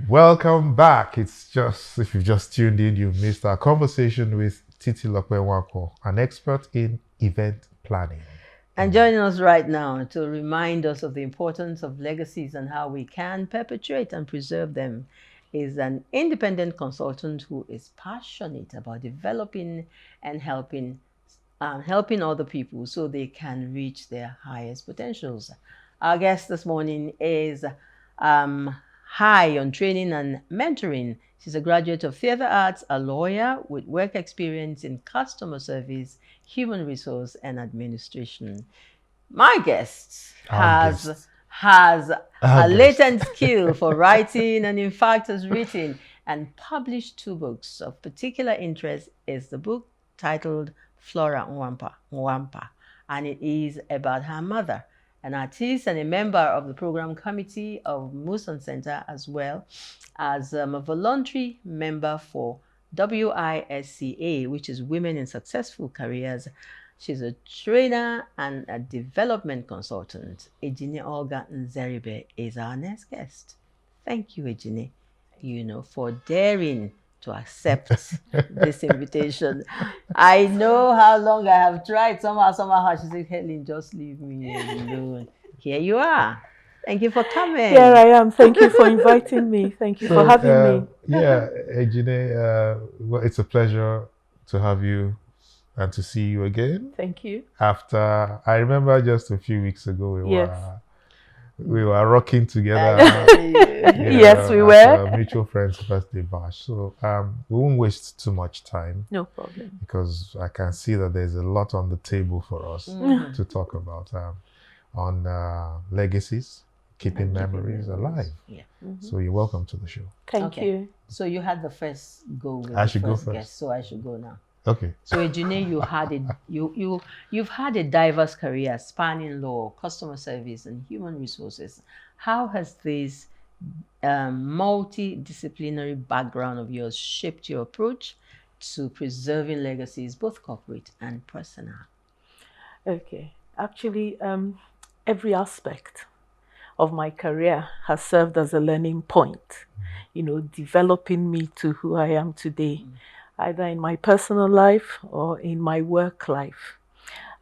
Welcome back. It's just, if you've just tuned in, you missed our conversation with Titi Lokwe-Wako, an expert in event planning. And joining us right now to remind us of the importance of legacies and how we can perpetuate and preserve them is an independent consultant who is passionate about developing and helping other people so they can reach their highest potentials. Our guest this morning is high on training and mentoring. She's a graduate of theater arts, a lawyer with work experience in customer service, human resource, and administration. My guest has a latent skill for writing, and in fact has written and published 2 books. Of particular interest is the book titled Flora Nwampa, and it is about her mother, an artist and a member of the program committee of Muson Center, as well as a voluntary member for WISCA, which is Women in Successful Careers. She's a trainer and a development consultant. Ejine Nzeribe is our next guest. Thank you, Ejine, for daring to accept this invitation. I know how long I have tried. Somehow she said, Helen, just leave me alone. Here you are. Thank you for coming. Here I am. Thank you for inviting me. Thank you for having me. Yeah, Ejine, well, it's a pleasure to have you and to see you again. Thank you. After, I remember just a few weeks ago, we were rocking together. Yes, we were. Mutual friends' birthday bash. So we won't waste too much time. No problem. Because I can see that there's a lot on the table for us to talk about on legacies, keeping memories alive. Yeah. So you're welcome to the show. Thank you. So you had the first go with I the should go first first. guest, so I should go now. Okay. So Ejine, you've had a diverse career spanning law, customer service, and human resources. How has this multidisciplinary background of yours shaped your approach to preserving legacies, both corporate and personal? Okay. Actually, every aspect of my career has served as a learning point, developing me to who I am today. Either in my personal life or in my work life.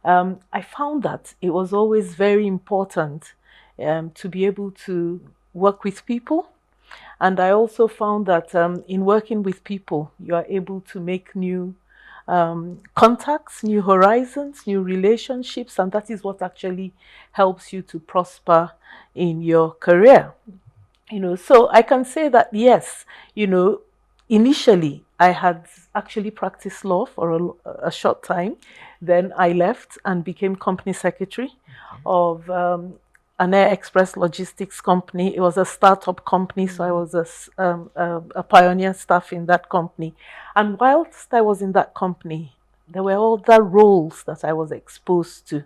I found that it was always very important to be able to work with people. And I also found that in working with people, you are able to make new contacts, new horizons, new relationships, and that is what actually helps you to prosper in your career. So I can say that, yes, initially, I had actually practiced law for a short time. Then I left and became company secretary of an air express logistics company. It was a startup company, so I was a pioneer staff in that company. And whilst I was in that company, there were other roles that I was exposed to.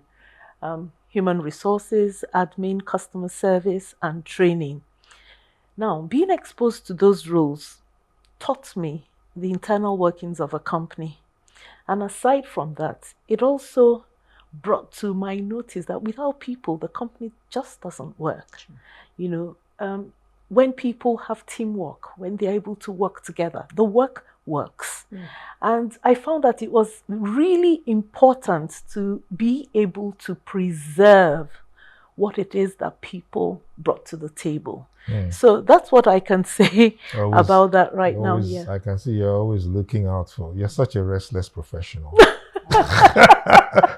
Human resources, admin, customer service, and training. Now, being exposed to those roles taught me the internal workings of a company. And aside from that, it also brought to my notice that without people, the company just doesn't work. When people have teamwork, when they're able to work together, the work works. And I found that it was really important to be able to preserve what it is that people brought to the table. So that's what I can say about that right now. Yeah. I can see you're always looking out for. You're such a restless professional.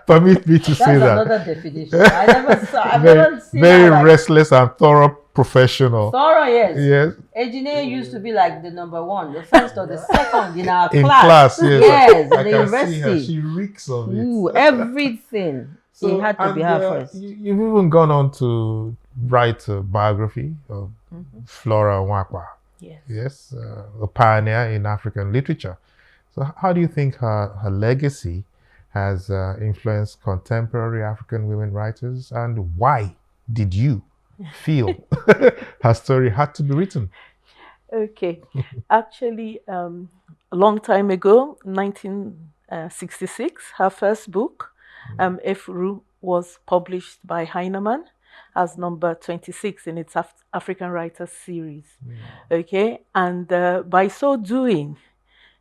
Permit me to say that. That's another definition. I've never seen very restless and thorough professional. Thorough, yes. Yes. Ejine used to be like the number 1, the first or the second in our in class. Yes. Yes, I in the can university. See her. She reeks of it. Everything. So it had to be her first. You've even gone on to write a biography of Flora Nwampa. Yes, a pioneer in African literature. So how do you think her legacy has influenced contemporary African women writers, and why did you feel her story had to be written? Okay. Actually, a long time ago, 1966, her first book, Efru, was published by Heinemann. as number 26 in its African Writers series. Okay, and by so doing,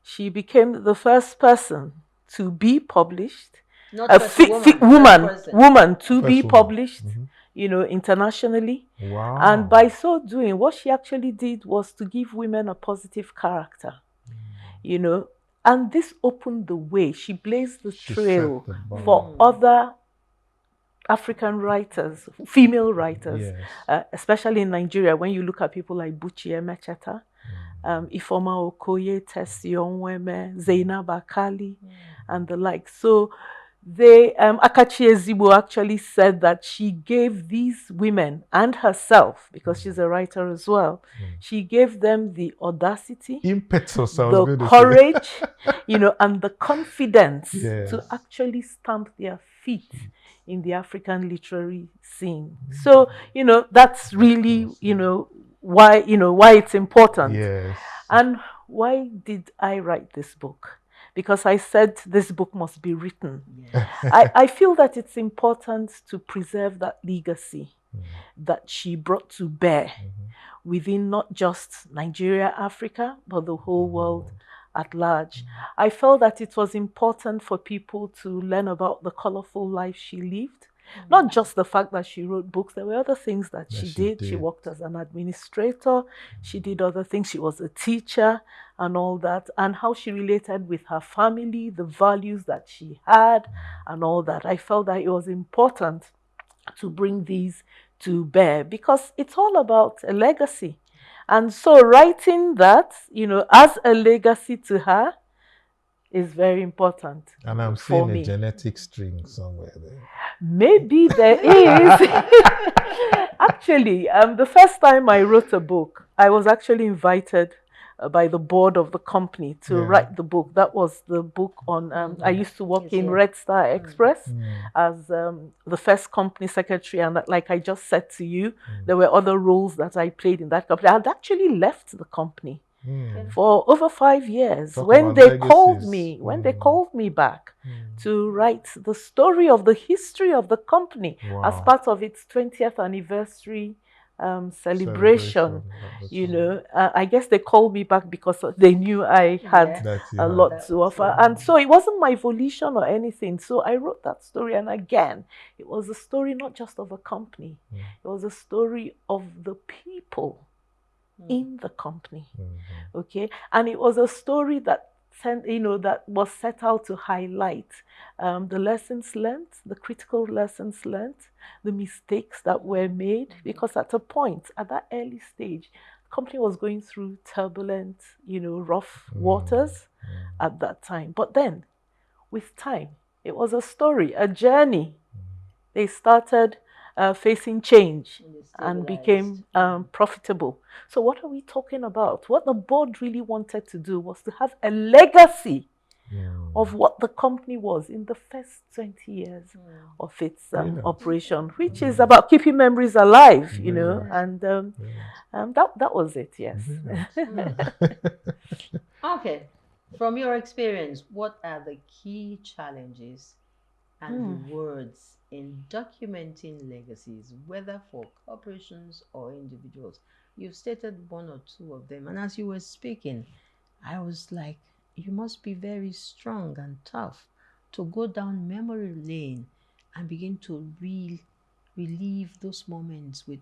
she became the first person to be published, woman to be published, internationally. Wow. And by so doing, what she actually did was to give women a positive character, and this opened the way. She blazed the trail for other African writers, female writers, especially in Nigeria. When you look at people like Buchi Emecheta, Ifeoma Okoye, Tessie Onweme, Zainab Akali, and the like. So Akachi Ezigbo actually said that she gave these women and herself, because she's a writer as well, she gave them the audacity, impetus, the courage, and the confidence to actually stamp their feet in the African literary scene. So, that's really, why it's important. Yes. And why did I write this book? Because I said this book must be written. Yes. I feel that it's important to preserve that legacy that she brought to bear within not just Nigeria, Africa, but the whole world at large. I felt that it was important for people to learn about the colorful life she lived. Not just the fact that she wrote books, there were other things that she did. She worked as an administrator, she did other things, she was a teacher and all that, and how she related with her family, the values that she had and all that. I felt that it was important to bring these to bear because it's all about a legacy. And so writing that, as a legacy to her is very important. And I'm seeing a genetic string somewhere there. Maybe there is. Actually, the first time I wrote a book, I was actually invited by the board of the company to write the book. That was the book on, I used to work in Red Star Express as the first company secretary. And like I just said to you, there were other roles that I played in that company. I had actually left the company for over 5 years. When they called me back to write the story of the history of the company as part of its 20th anniversary celebration. I guess they called me back because they knew I had a lot to offer. And so it wasn't my volition or anything. So I wrote that story. And again, it was a story not just of a company. It was a story of the people in the company. Okay. And it was a story that that was set out to highlight the lessons learned, the critical lessons learned, the mistakes that were made, because at a point, at that early stage, the company was going through turbulent, rough waters at that time. But then, with time, it was a story, a journey. They started facing change and became profitable. So what are we talking about? What the board really wanted to do was to have a legacy of what the company was in the first 20 years of its operation, which is about keeping memories alive, and that was it, yes. Okay. From your experience, what are the key challenges and rewards in documenting legacies, whether for corporations or individuals? You've stated one or two of them, and as you were speaking, I was like, you must be very strong and tough to go down memory lane and begin to relive those moments with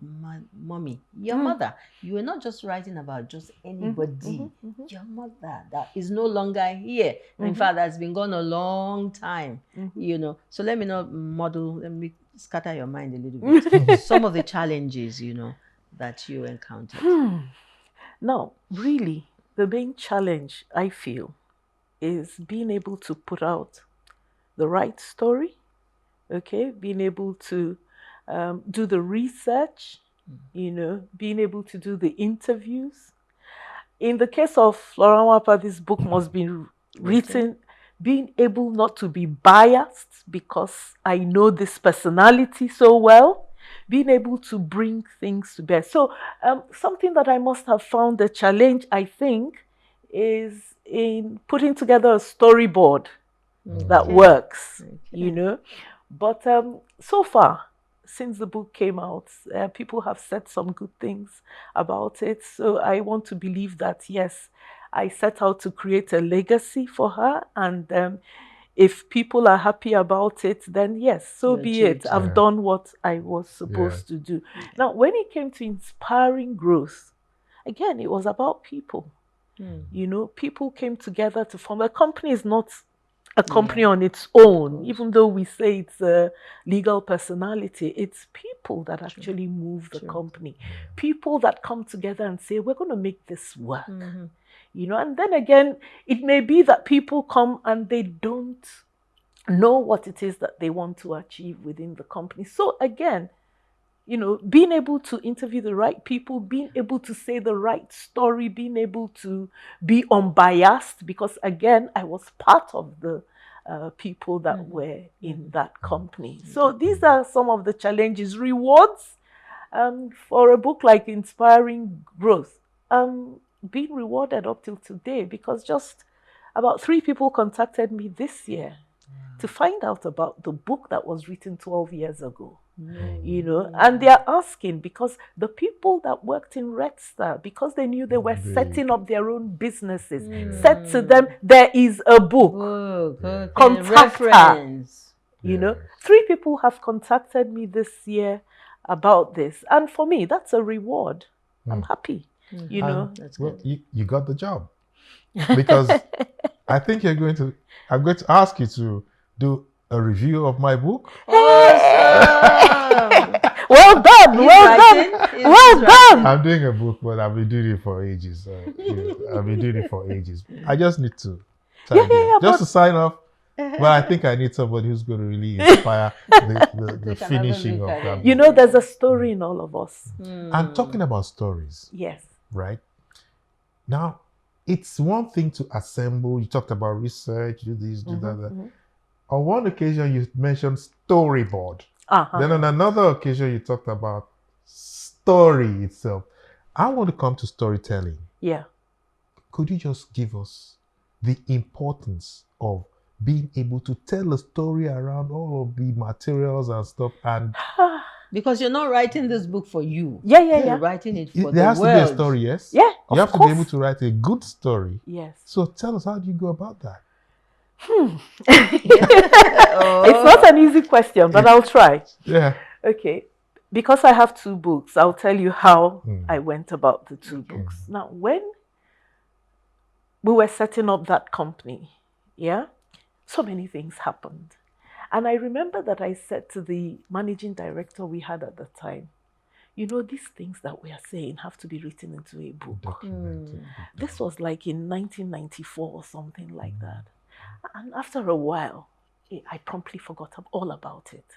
mommy, your mother. You were not just writing about just anybody. Your mother that is no longer here. In fact, that's been gone a long time. So let me not let me scatter your mind a little bit. Some of the challenges, that you encountered. Now, really, the main challenge I feel is being able to put out the right story, okay? Being able to do the research, being able to do the interviews. In the case of Florence Nwapa, this book must be written, being able not to be biased because I know this personality so well, being able to bring things to bear. So something that I must have found a challenge, I think, is in putting together a storyboard that works, But so far, since the book came out, people have said some good things about it. So I want to believe that, yes, I set out to create a legacy for her. And if people are happy about it, then yes, so be it. I've done what I was supposed to do. Now, when it came to inspiring growth, again, it was about people. You know, people came together to form a company. Is not a company on its own, even though we say it's a legal personality. It's people that actually move the company. People that come together and say, we're going to make this work. You know, and then again, it may be that people come and they don't know what it is that they want to achieve within the company. So again, you know, being able to interview the right people, being able to say the right story, being able to be unbiased, because again, I was part of the people that were in that company. So these are some of the challenges. Rewards for a book like Inspiring Growth, being rewarded up till today, because just about 3 people contacted me this year to find out about the book that was written 12 years ago. You know, and they are asking because the people that worked in Red Star, because they knew they were setting up their own businesses, said to them, there is a book. Contact her. You know, 3 people have contacted me this year about this. And for me, that's a reward. I'm happy. You know, that's good. You got the job. Because I think I'm going to ask you to do a review of my book. Awesome. Well done, well done. I'm doing a book, but I've been doing it for ages. I've been doing it for ages. I just need to just to sign off. But I think I need somebody who's going to really inspire the finishing of that book. You know, there's a story in all of us. I'm talking about stories. Yes. Right? Now, it's one thing to assemble. You talked about research, do this, do that. On one occasion, you mentioned storyboard. Then on another occasion, you talked about story itself. I want to come to storytelling. Yeah. Could you just give us the importance of being able to tell a story around all of the materials and stuff? And because you're not writing this book for you. You're writing it for the world. There has to be a story, yes? Yeah, you have to be able to write a good story. Yes. So tell us, how do you go about that? It's not an easy question, but I'll try. Yeah. Okay. Because I have 2 books, I'll tell you how I went about the 2 books. Now, when we were setting up that company, so many things happened. And I remember that I said to the managing director we had at the time, you know, these things that we are saying have to be written into a book. This was like in 1994 or something like that. And after a while, I promptly forgot all about it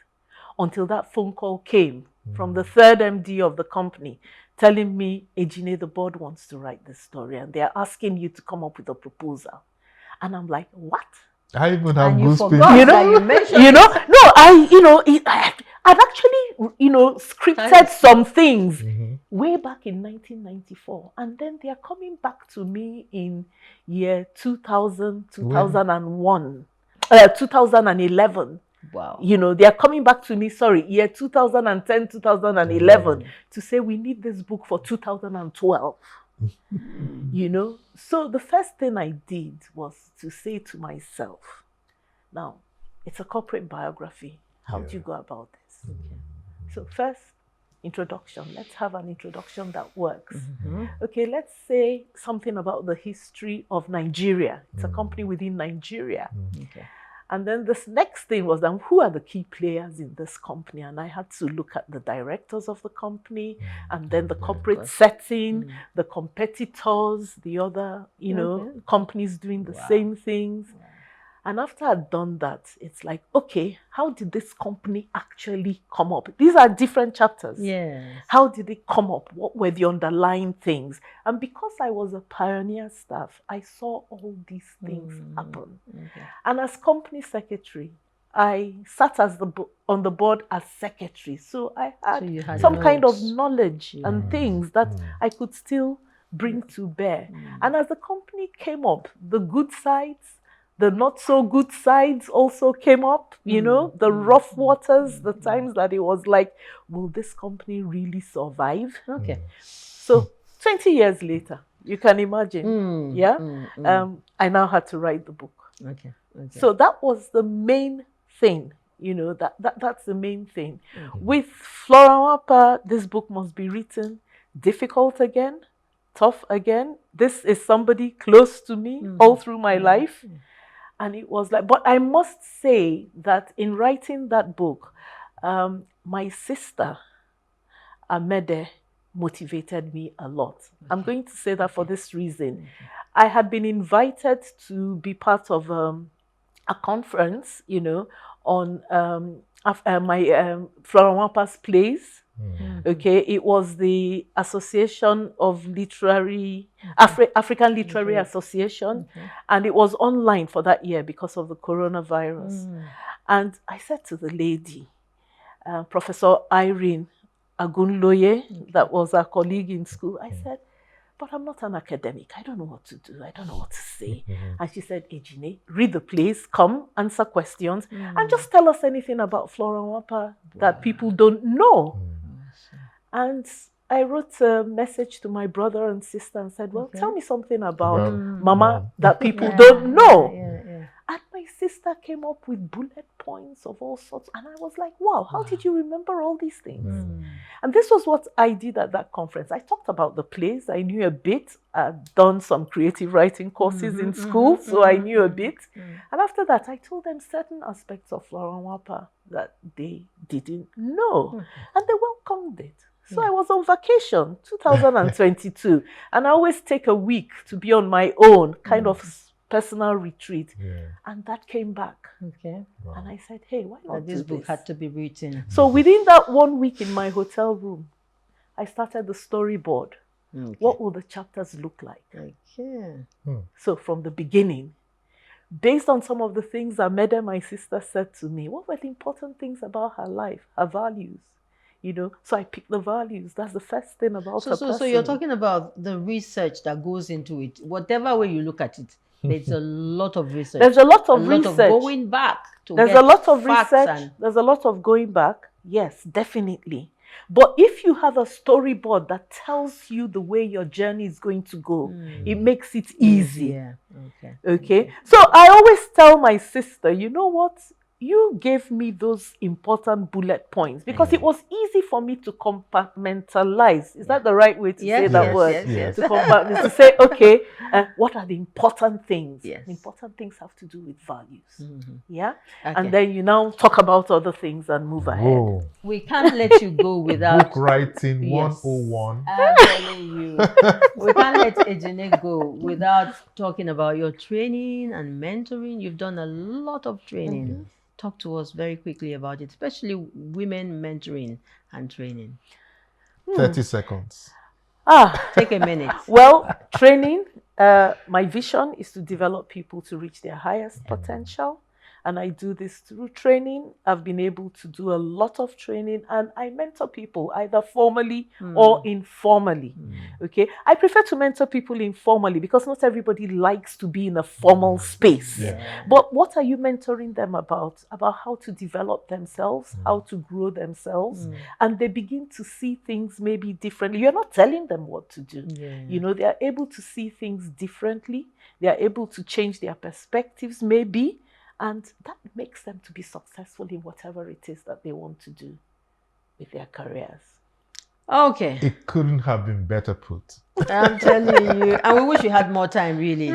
until that phone call came from the 3rd MD of the company telling me, Ejine, the board wants to write this story and they're asking you to come up with a proposal. And I'm like, what? I even have goosebumps. I'd actually, scripted some things way back in 1994. And then they are coming back to me in year 2000, 2001, 2011. Wow. You know, they are coming back to me, year 2010, 2011, to say we need this book for 2012. You know, so the first thing I did was to say to myself, now, it's a corporate biography. How do you go about this? So first, introduction. Let's have an introduction that works. Okay, let's say something about the history of Nigeria. It's a company within Nigeria. And then this next thing was, who are the key players in this company? And I had to look at the directors of the company, and then the corporate setting, the competitors, the other, companies doing the same things. And after I'd done that, it's like, okay, how did this company actually come up? These are different chapters. Yes. How did it come up? What were the underlying things? And because I was a pioneer staff, I saw all these things happen. And as company secretary, I sat on the board as secretary. So I had some kind of knowledge and things that I could still bring to bear. And as the company came up, the good sides, the not so good sides also came up, you know, the rough waters, the times that it was like, will this company really survive? Okay. So 20 years later, you can imagine, I now had to write the book. Okay. So that was the main thing, you know, that's the main thing. With Flora Nwapa, this book must be written difficult again, tough again. This is somebody close to me all through my life. And it was like, but I must say that in writing that book, my sister, Amede, motivated me a lot. I'm going to say that for this reason. I had been invited to be part of a conference, you know, on my Flora Nwapa's plays. Okay, it was the Association of Literary, African Literary Association, and it was online for that year because of the coronavirus. And I said to the lady, Professor Irene Agunloye, that was our colleague in school, I said, but I'm not an academic. I don't know what to do. I don't know what to say. And she said, Ejine, read the plays, come, answer questions, and just tell us anything about Flora Nwapa that people don't know. And I wrote a message to my brother and sister and said, well, tell me something about Mama that people don't know. And my sister came up with bullet points of all sorts. And I was like, wow, how did you remember all these things? And this was what I did at that conference. I talked about the plays. I knew a bit. I'd done some creative writing courses in school, so I knew a bit. And after that, I told them certain aspects of Flora Nwapa that they didn't know. And they welcomed it. So I was on vacation, 2022, and I always take a week to be on my own, kind of personal retreat. And that came back. Okay. Wow. And I said, hey, why not this book had to be written. So within that 1 week in my hotel room, I started the storyboard. What will the chapters look like? So from the beginning, based on some of the things Amede, my sister, said to me, what were the important things about her life, her values? You know, so I picked the values. That's the first thing about a person. So you're talking about the research that goes into it. Whatever way you look at it, there's a lot of research. There's a lot of research. Lot of going back to There's a lot of research. There's a lot of going back. Yes, definitely. But if you have a storyboard that tells you the way your journey is going to go, it makes it easy. Okay. So I always tell my sister, you know what? You gave me those important bullet points because it was easy for me to compartmentalize. Is that the right way to say that word? Yes. To say, okay, what are the important things? The important things have to do with values. Yeah? Okay. And then you now talk about other things and move ahead. We can't let you go without... Book writing 101. I'm telling you. We can't let Ejine go without talking about your training and mentoring. You've done a lot of training. Talk to us very quickly about it, especially women mentoring and training. 30 seconds. Take a minute. Well, training, my vision is to develop people to reach their highest potential. And I do this through training. I've been able to do a lot of training and I mentor people either formally or informally. Okay. I prefer to mentor people informally because not everybody likes to be in a formal space. But what are you mentoring them about? About how to develop themselves, how to grow themselves. And they begin to see things maybe differently. You're not telling them what to do. You know, they are able to see things differently. They are able to change their perspectives maybe. And that makes them to be successful in whatever it is that they want to do with their careers. Okay. It couldn't have been better put. I'm telling you. And we wish we had more time, really,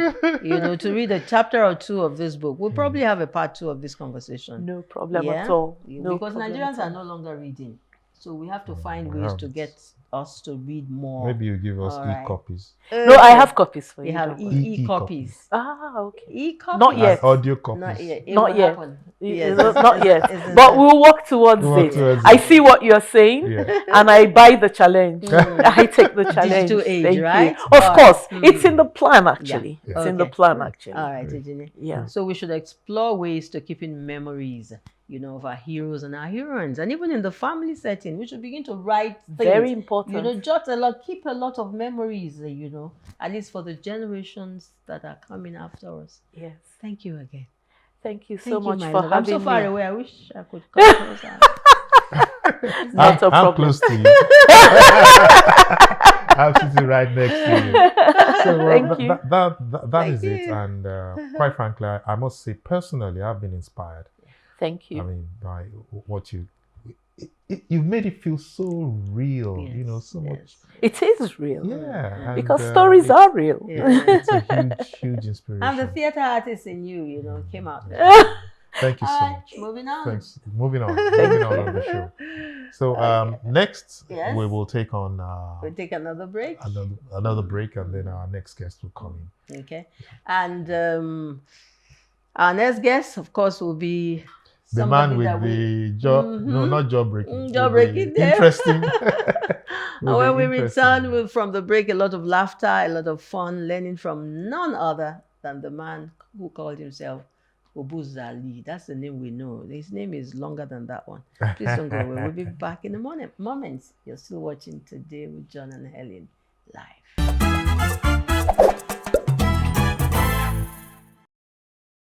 you know, to read a chapter or two of this book. We'll probably have a part 2 of this conversation. No problem at all. Because Nigerians are no longer reading. So we have to find ways to get us to read more. Maybe you give us e-copies. No, I have copies for you. You have e-copies. Okay. E-copies? Not yet. Audio copies. Not yet. Not yet. Yes. Not yet. But we'll work towards it. I see what you're saying and I buy the challenge. I take the challenge. Digital age, right? Of course. It's in the plan actually. It's in the plan actually. All right, Ejine. So we should explore ways to keep in memories you know, of our heroes and our heroines. And even in the family setting, we should begin to write things. Very important. You know, jot a lot, keep a lot of memories, you know, at least for the generations that are coming after us. Yes. Thank you again. Thank you so much my for love. having me. I'm so far away. I wish I could come closer. Not a problem. I'm close to you. I'm sitting right next to you. So Thank you. That is it. And quite frankly, I must say personally, I've been inspired. Thank you. I mean, by what you've made it feel so real. Yes, you know, so much. It is real. Yeah, because stories are real. It's a huge inspiration. I'm the theater artist in you know, came out. Thank you so much. Moving on. Thanks. Moving on on the show. So next we will take on. We'll take another break. Another break, and then our next guest will come in. Okay, and our next guest, of course, will be the man with the job. No, not job breaking. Job breaking. Interesting. And when we return from the break, a lot of laughter, a lot of fun, learning from none other than the man who called himself Obuzali. That's the name we know. His name is longer than that one. Please don't go away. We'll be back in a moment. You're still watching Today with John and Helen live.